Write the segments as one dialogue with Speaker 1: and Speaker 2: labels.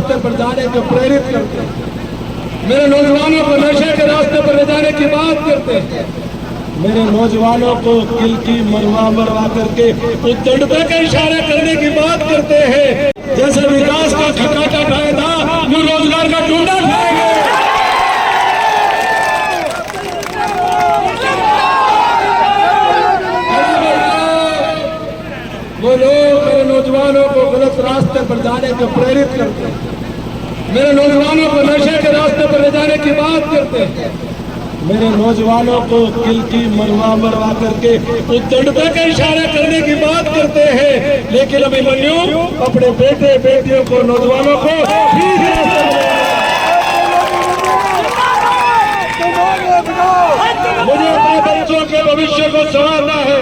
Speaker 1: रास्ते पर जाने को प्रेरित करते हैं, मेरे नौजवानों को नशे के रास्ते पर ले जाने की बात करते हैं, मेरे नौजवानों को किल की मरवा करके उद्दंडता के इशारे करने की बात करते हैं। जैसे विकास का खटाटा खाया था, वो रोजगार का टूटा खाएंगे। वो लोग मेरे नौजवानों को गलत रास्ते पर जाने को प्रेरित करते हैं, मेरे नौजवानों को नशे के रास्ते पर ले जाने की बात करते हैं, मेरे नौजवानों को किल की मरवा करके उद्दंडता के इशारे करने की बात करते हैं। लेकिन अभिमन्यु अपने बेटे बेटियों को, नौजवानों को मुझे अपने बच्चों के भविष्य को संवारना है,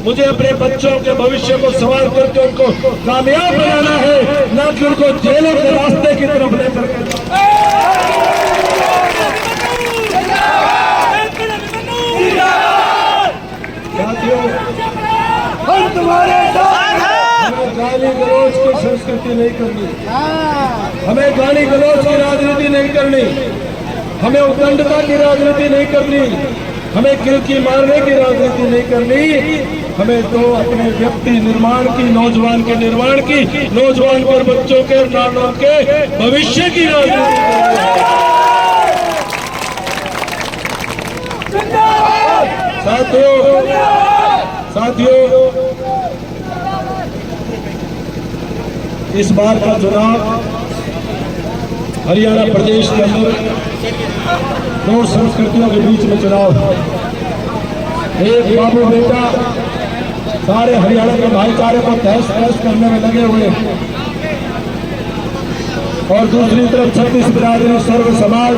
Speaker 1: मुझे अपने बच्चों के भविष्य को संवार करके उनको कामयाब बनाना है, न कि उनको जेलों के रास्ते की तरफ लेकर हम तुम्हारे साथ हैं। हमें गाली गलौज की संस्कृति नहीं करनी, हमें गाली गलौज की राजनीति नहीं करनी, हमें उद्दंडता की राजनीति नहीं करनी, हमें किलकी मारने की राजनीति नहीं करनी। हमें तो अपने व्यक्ति निर्माण की, नौजवान के निर्माण की, नौजवान और बच्चों के, नानों के भविष्य की राजनीति करनी है। साथियों, इस बार का चुनाव हरियाणा प्रदेश के अंदर दो संस्कृतियों के बीच में चुनाव है। एक बाबू बेटा सारे हरियाणा के भाईचारे को तहस नहस करने में लगे हुए हैं, और दूसरी तरफ छत्तीस बिरादरी, सर्व समाज,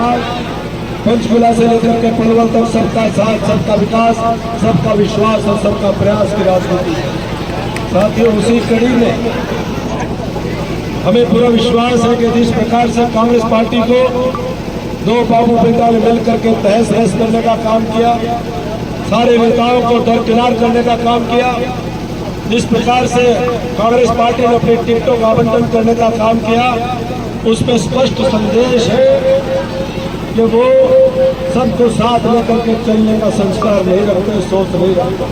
Speaker 1: पंचकुला से लेकर के पलवल तक सबका साथ, सबका विकास, सबका विश्वास और सबका प्रयास की राजनीति। साथियों, उसी कड़ी में हमें पूरा विश्वास है कि जिस प्रकार से कांग्रेस पार्टी को दो बाबू बेटा ने मिलकर के तहस नहस करने का काम किया, सारे नेताओं को दरकिनार करने का काम किया, जिस प्रकार से कांग्रेस पार्टी ने अपनी टिकटों का आवंटन करने का काम किया, उसमें स्पष्ट संदेश है कि वो सबको साथ लेकर के चलने का संस्कार नहीं रखते, सोच नहीं रखते।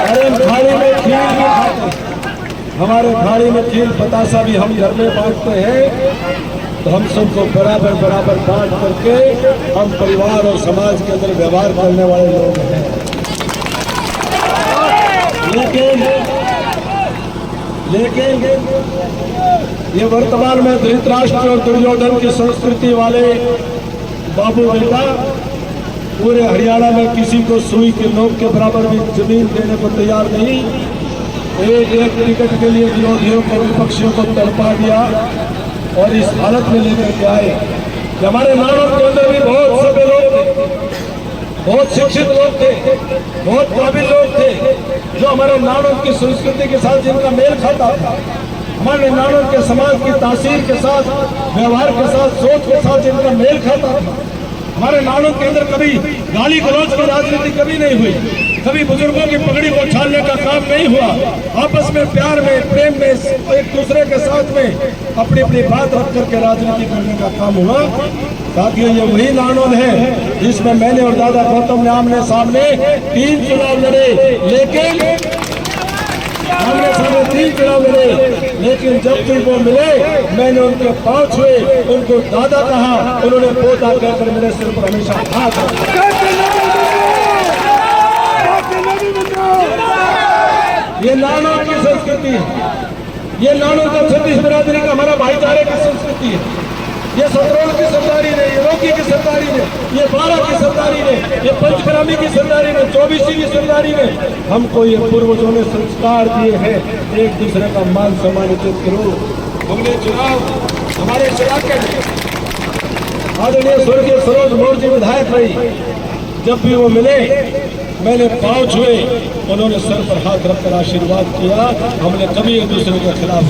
Speaker 1: अरे थाली में खीर भी खाते, हमारे थाली में खीर बतासा भी हम घर में बांटते हैं, तो हम सबको बराबर बराबर बांट करके हम परिवार और समाज के अंदर व्यवहार करने वाले लोग हैं। लेकिन ये वर्तमान में धृतराष्ट्र और दुर्योधन की संस्कृति वाले बाबू बेटा पूरे हरियाणा में किसी को सुई के नोक के बराबर भी जमीन देने को तैयार नहीं। एक टिकट के लिए विरोधियों को, विपक्षियों को तड़पा दिया और इस हालत में लेकर के आए कि हमारे नानक के अंदर भी बहुत सभ्य लोग थे, बहुत शिक्षित लोग थे, बहुत काबिल लोग थे, जो हमारे नानक की संस्कृति के साथ जिनका मेल खाता था, हमारे नानक के समाज की तासीर के साथ, व्यवहार के साथ, सोच के साथ जिनका मेल खाता था। हमारे नानक के अंदर कभी गाली गलौज की राजनीति कभी नहीं हुई, कभी बुजुर्गों की पगड़ी को छानने का काम नहीं हुआ। आपस में प्यार में, प्रेम में, एक दूसरे के साथ में अपनी अपनी बात रख करके राजनीति करने का काम हुआ। साथियों, ये वही नानोद है जिसमें मैंने और दादा गौतम ने आमने सामने 3 चुनाव लड़े, लेकिन आमने सामने 3 चुनाव लड़े, लेकिन जब भी वो मिले मैंने उनके पांव छुए, उनको दादा कहा, उन्होंने पोता कहकर मेरे सिर पर हमेशा हाथ रखा। ये नानों की संस्कृति है, ये नानों का छत्तीस बिरादरी का हमारा भाईचारे की संस्कृति है। ये सतरोल की सरदारी ने, ये रोकी की सरदारी ने, ये 12 की सरदारी ने, ये पंचकरामी की सरदारी ने, 24 की सरदारी ने हमको ये पूर्वजों ने संस्कार दिए हैं। एक दूसरे का मान सम्मान इज्जत करो। हमने चुनाव हमारे इलाके में आदरणीय स्वर्गीय सरोज मोर जी विधायक रही, जब भी वो मिले मैंने पांव छुए, उन्होंने सर पर हाथ रखकर आशीर्वाद किया। हमने कभी एक दूसरे के खिलाफ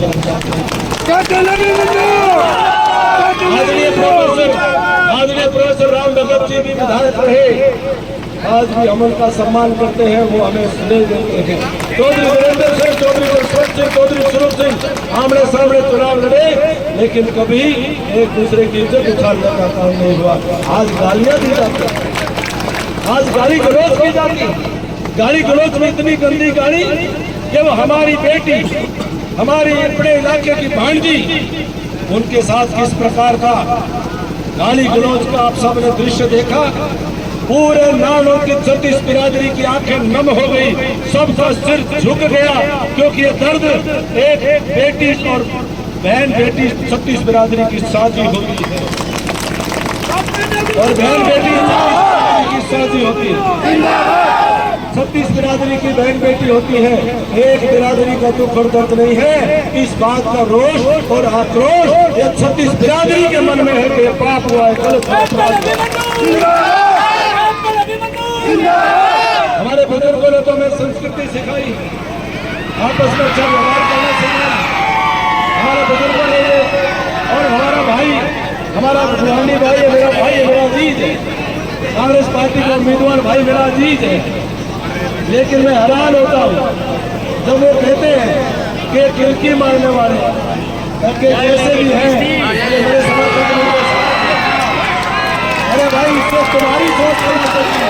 Speaker 1: आदरणीय प्रोफेसर राम भगत जी भी विधायक रहे, आज भी हम उनका सम्मान करते हैं, वो हमें स्नेह देते हैं। चौधरी वीरेंद्र सिंह, चौधरी जसवंत सिंह, चौधरी स्वरूप सिंह आमने सामने चुनाव लड़े, लेकिन कभी एक दूसरे की इज्जत उछालने का काम नहीं हुआ। आज गालियां दी जाती, आज गाली गलौज की जाती। गाली गलौज में इतनी गंदी गाली कि वो हमारी बेटी, हमारी अपने इलाके की भांजी, उनके साथ किस प्रकार का गाली गलौज का आप सबने दृश्य देखा। पूरे नालों की 36 बिरादरी की आंखें नम हो गई, सबका सिर झुक गया, क्योंकि ये दर्द एक बेटी और बहन बेटी 36 बिरादरी की शादी होती है और बहन बेटी की शादी होती है। 36 बिरादरी की बहन बेटी होती है, एक बिरादरी का दुख और दर्द नहीं है। इस बात का रोष और आक्रोश ये 36 बिरादरी के मन में है कि पाप हुआ है, गलत। हमारे बुजुर्गों ने तो हमें संस्कृति सिखाई, आपस में अच्छा व्यवहार करना सिखाया हमारे बुजुर्गों ने। और हमारा भाई, हमारा बुढ़ानी भाई है, मेरा भाई है, मेरा अजीज है, कांग्रेस पार्टी का उम्मीदवार भाई मेरा अजीज है। लेकिन मैं हैरान होता हूँ जब वो कहते हैं कि किलकी मारने वाले कि जैसे भी हैं मेरे समर्थक। अरे भाई, इससे तुम्हारी सोच करना चाहिए।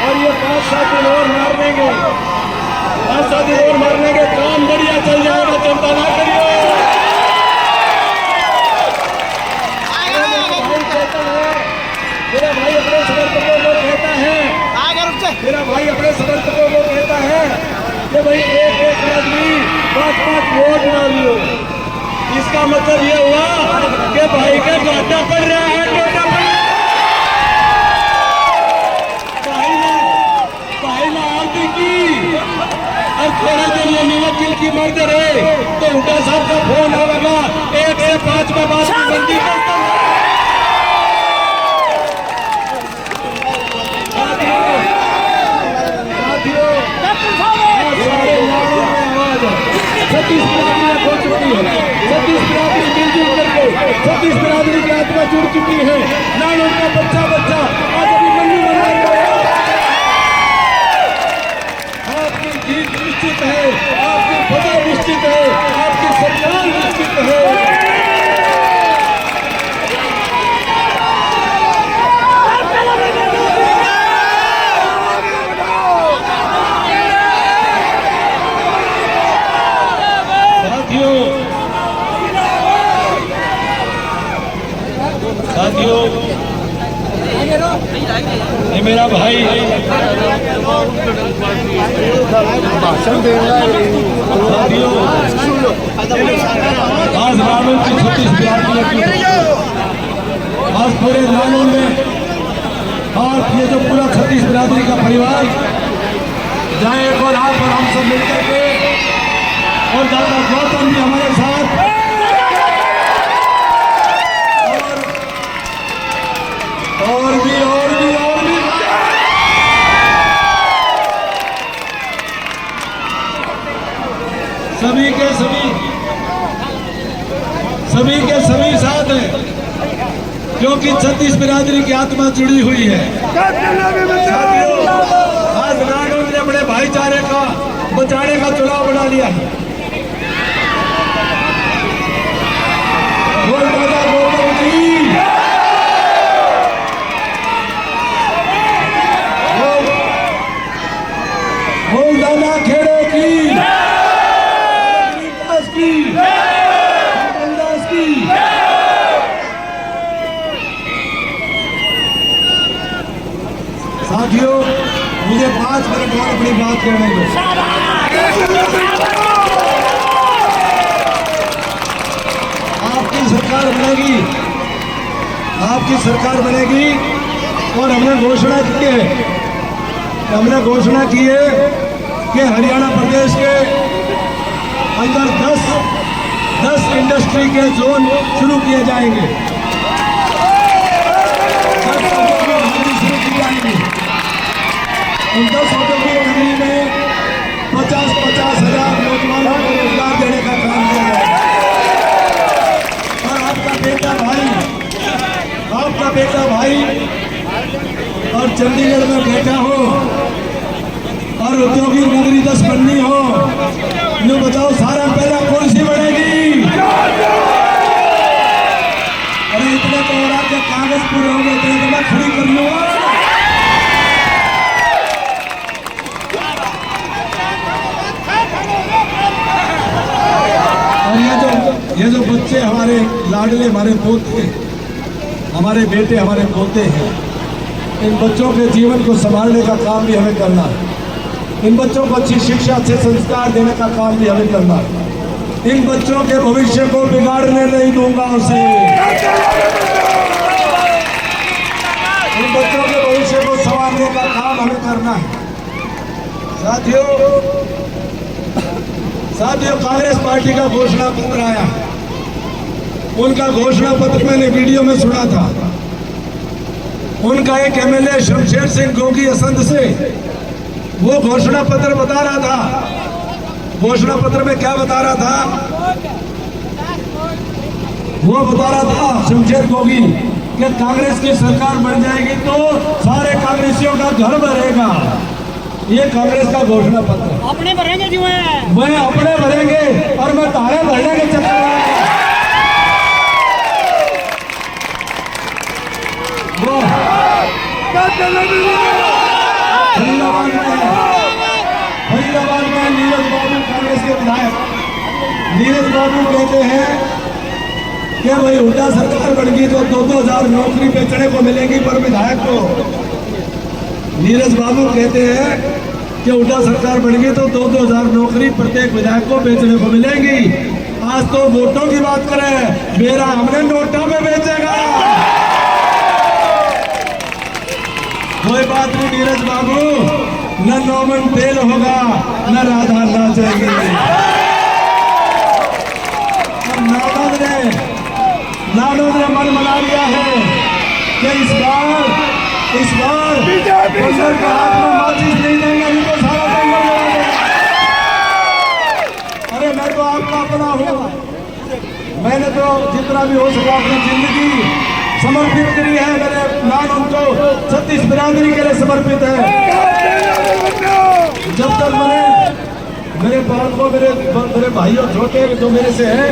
Speaker 1: और ये 5-7 दिन और मार देंगे, 5-7 दिन और मारने के काम बढ़िया चल जाएगा, चिंता ना करिए। मेरा भाई अपने समर्थकों को कहता है, मेरा भाई अपने समर्थकों को कहता है कि भाई एक आदमी 5-5 वोट डालियो। इसका मतलब ये हुआ कि भाई का घाटा पड़ रहा है, घाटा पड़ रहा है। और थोड़ा देर ये निवकिल की मर्द रहे तो उनका साहब का फोन आवेगा 1 से 5 में बात की बंदी करता है। छत्तीस बिरादरी मिलजुल करके 36 बिरादरी की आत्मा जुड़ चुकी है। नाम उनका बच्चा बच्चा आज अभी मंडी बन रहा है। आपकी जीत निश्चित है, आपकी फतह निश्चित है, आपकी सरकार निश्चित है। साथियों, ये मेरा भाई भाषण देगा। साथियों, आज नानों की 36 बिरादरी, आज पूरे नानों में और ये जो पूरा 36 बिरादरी का परिवार जाए एक और आप और हम सब मिलकर के, और दादा गौतम भी हमारे साथ, और भी सभी के सभी साथ हैं, क्योंकि 36 बिरादरी की आत्मा जुड़ी हुई है। आज नानों ने अपने भाईचारे का बचाने का चुनाव बना लिया है। बोल दादा गौतम जी, बोल दादा खेड़े की, साथियों, मुझे 5 मिनट और अपनी बात करने दो। आपकी सरकार बनेगी, आपकी सरकार बनेगी, और हमने घोषणा की है, कि हरियाणा प्रदेश के अंदर 10 इंडस्ट्री के जोन शुरू किए जाएंगे। 10 औद्योगिक नगरी शुरू की जाएंगी। उन 10 औद्योगिक नगरी में बेटा भाई, आपका बेटा भाई और चंडीगढ़ में बैठा हो और औद्योगिक नगरी 10 बननी हो, यूँ बताओ सारा पहला कौन सी बनेगी? अरे इतने तो और आपके कागज पूरे होंगे, इतने तो मैं खड़ी कर लूंगा। और ये जो बच्चे हमारे लाडले, हमारे पोते, हमारे बेटे, हमारे पोते हैं, इन बच्चों के जीवन को संभालने का काम भी हमें करना है। इन बच्चों को अच्छी शिक्षा, अच्छे संस्कार देने का काम भी हमें करना है। इन बच्चों के भविष्य को बिगाड़ने नहीं दूंगा उसे। इन बच्चों के भविष्य को संभालने का काम हमें करना है। साथियों, कांग्रेस पार्टी का घोषणा पत्र आया। उनका घोषणा पत्र मैंने वीडियो में सुना था। उनका एक एमएलए शमशेर सिंह गोगी असंध से वो घोषणा पत्र बता रहा था। घोषणा पत्र में क्या बता रहा था? वो बता रहा था शमशेर गोगी कि कांग्रेस की सरकार बन जाएगी तो सारे कांग्रेसियों का घर भरेगा। ये कांग्रेस का घोषणा पत्र।
Speaker 2: अपने भरेंगे जी,
Speaker 1: मैं अपने भरेंगे और मैं तारे भरने के चक्कर में फरीदाबाद में नीरज बाबू, कांग्रेस के विधायक नीरज बाबू कहते हैं कि भाई हुड्डा सरकार बनेगी तो 2,000 नौकरी बेचने को मिलेगी पर विधायक को। नीरज बाबू कहते हैं कि हुड्डा सरकार बनेगी तो 2,000 नौकरी प्रत्येक विधायक को बेचने को मिलेगी। आज तो वोटों की बात करें, मेरा हमने नोटों में बेचेगा। कोई बात नहीं नीरज बाबू, न नौमन तेल होगा न राधा नाचेगी। नानोद ने मन बना लिया है कि इस बार केसर के हाथ में माचिस नहीं देंगे, इनको सारा जंगल जला देंगे। अरे मैं तो आपका अपना हूँ, मैंने तो जितना भी हो सका अपनी जिंदगी समर्पित करी है। मेरे नाम उनको 36 बिरादरी के लिए समर्पित है। जब तक मेरे बाल को मेरे भाइयों छोटे जो मेरे से हैं,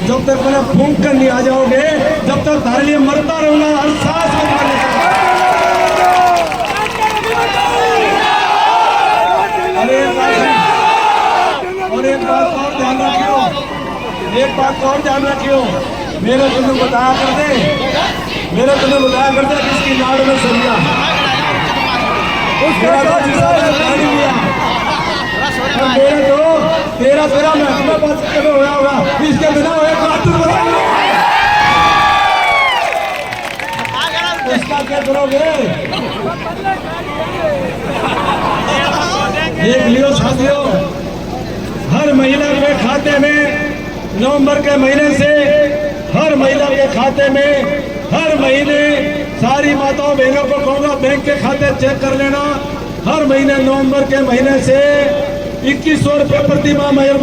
Speaker 1: जब तक मैंने फूंक कर नहीं आ जाओगे, जब तक तारे लिए मरता रहूंगा हर सांस में। अरे और एक बात और ध्यान रखियो, एक बात और ध्यान रखियो, मेरे तुम्हें बताया करते किसकी नाड़ में सरिया तेरा मैं अपने पास कभी होया होगा, इसके बिना इसका क्या करोगे? देख लियो साथियों, हर महिला के खाते में नवंबर के महीने से हर महिला के खाते में हर महीने सारी माताओं बहनों को कहूंगा बैंक के खाते चेक कर लेना। हर महीने नवंबर के महीने से 2100 रुपये प्रति माह महिला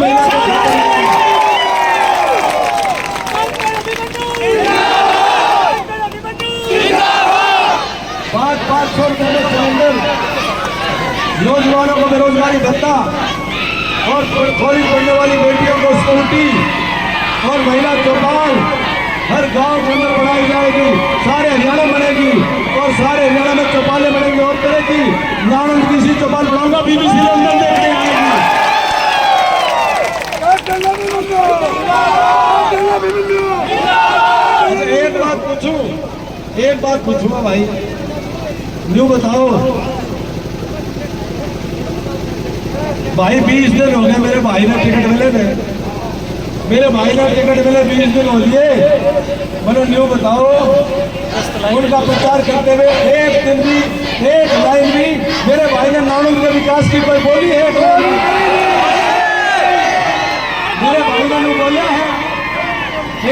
Speaker 1: ₹500 में सिलेंडर, नौजवानों को बेरोजगारी भत्ता और कॉलेज पढ़ने वाली बेटियों को स्कूटी और महिला चौपाल हर गांव के अंदर बनाई जाएगी। सारे हरियाणा बनेगी और सारे हरियाणा में चौपालें बनेंगी। और तरह की नानंद की सी चौपाल बनाऊंगा, BBC लंदन देखने आएगी। एक बात पूछूंगा भाई, यूँ बताओ भाई, 20 दिन हो गए मेरे भाई ने टिकट मिले थे, मेरे भाई ने टिकट मिले 20 दिन हो लिए। मैंने न्यू बताओ, उनका प्रचार करते हुए एक दिन भी एक लाइन भी मेरे भाई ने नानंद के विकास की कोई बोली है? मेरे भाई ने बोला है,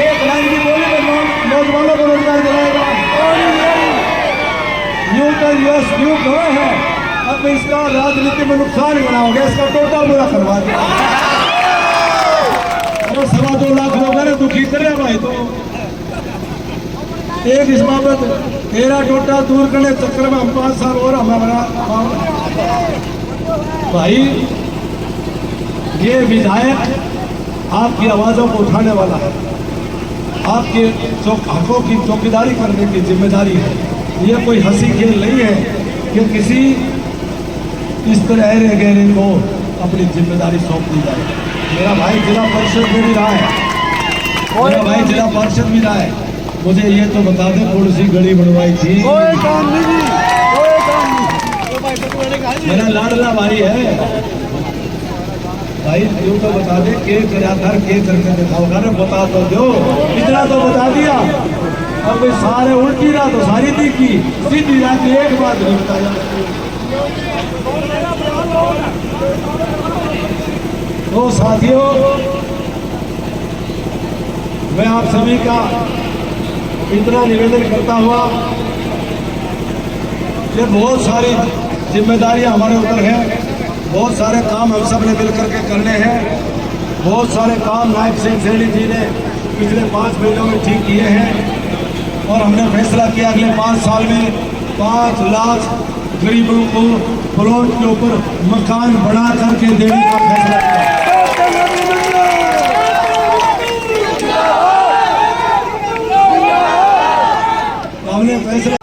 Speaker 1: एक लाइन भी बोली तो नौजवानों को रोजगार दिलाएगा। न्यू तो न्यू कहाँ है? अब इसका राजनीति में नुकसान बनाओगे, इसका टोटल बुरा करवा दिया। 2.25 लाख लोग हैं दुखी कर रहे भाई। तो एक इस बाबत तेरा टोटा दूर करने चक्कर में हम 5 साल और हमारा भाई, ये विधायक आपकी आवाज़ों को उठाने वाला है, आपके हकों की चौकीदारी करने की जिम्मेदारी है। ये कोई हंसी खेल नहीं है कि किसी इस तरह अहरे गहरे को अपनी जिम्मेदारी सौंप दी जाए। मेरा भाई जिला परिषद में भी रहा है, मेरा भाई जिला परिषद भी रहा है। मुझे ये तो बता दें कौन सी गली बनवाई थी? कोई काम नहीं, कोई काम नहीं। मेरा लाडला भाई है भाई, यूँ तो बता दे के कराधार के करके दिखाओगा ना, बता तो दो, इतना तो बता दिया। अब भाई सारे उल्टी रहा तो सारी दी की सीधी रात एक बात नहीं बताया। तो साथियों, मैं आप सभी का इतना निवेदन करता हुआ कि बहुत सारी जिम्मेदारियां हमारे ऊपर हैं, बहुत सारे काम हम सब ने मिल करके करने हैं। बहुत सारे काम नायब सिंह सैनी जी ने पिछले 5 महीनों में ठीक किए हैं और हमने फैसला किया अगले 5 साल में 5 लाख गरीबों को प्लॉट के ऊपर मकान बना करके देने का फैसला किया। हमने फैसला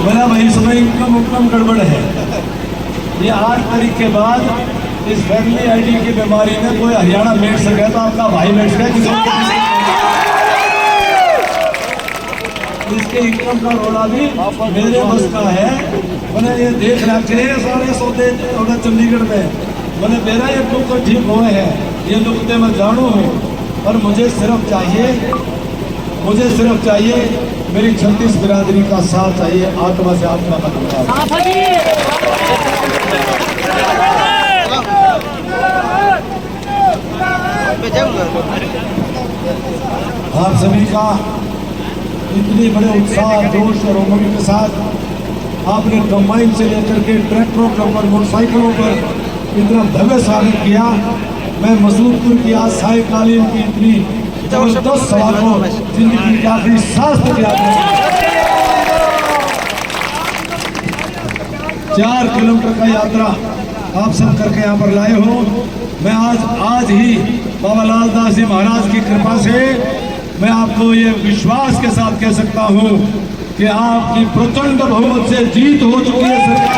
Speaker 1: बोला भाई इसमें इनकम गड़बड़ है। ये 8 तारीख के बाद इस फैमिली आईडी की बीमारी में कोई हरियाणा बैठ सके तो आपका भाई बैठ सके, इसके इनकम का रोड़ा भी मेरे बस का है। मैंने ये देख रखे हैं सारे सौदे चंडीगढ़ में, मैंने मेरा ये नुक्कड़ ठीक हुए हैं, ये नुक्ते मैं जानू हूँ। और मुझे सिर्फ चाहिए मेरी 36 बिरादरी का साथ चाहिए, आत्मा से आत्मा का जुड़ाव। आप सभी का इतने बड़े उत्साह, जोश और उमंग के साथ आपने कंबाइन से लेकर के ट्रैक्टरों के ऊपर, मोटरसाइकिलों पर इतना भव्य स्वागत किया। मैं मसूदपुर की आज सायकालीन की इतनी जबरदस्त सवालों जिंदगी की आखिरी सांस तक याद है। 4 किलोमीटर का यात्रा आप सब करके यहाँ पर लाए हो। मैं आज ही बाबा लाल दास जी महाराज की कृपा से मैं आपको ये विश्वास के साथ कह सकता हूँ कि आपकी प्रचंड बहुमत से जीत हो चुकी है सरकार।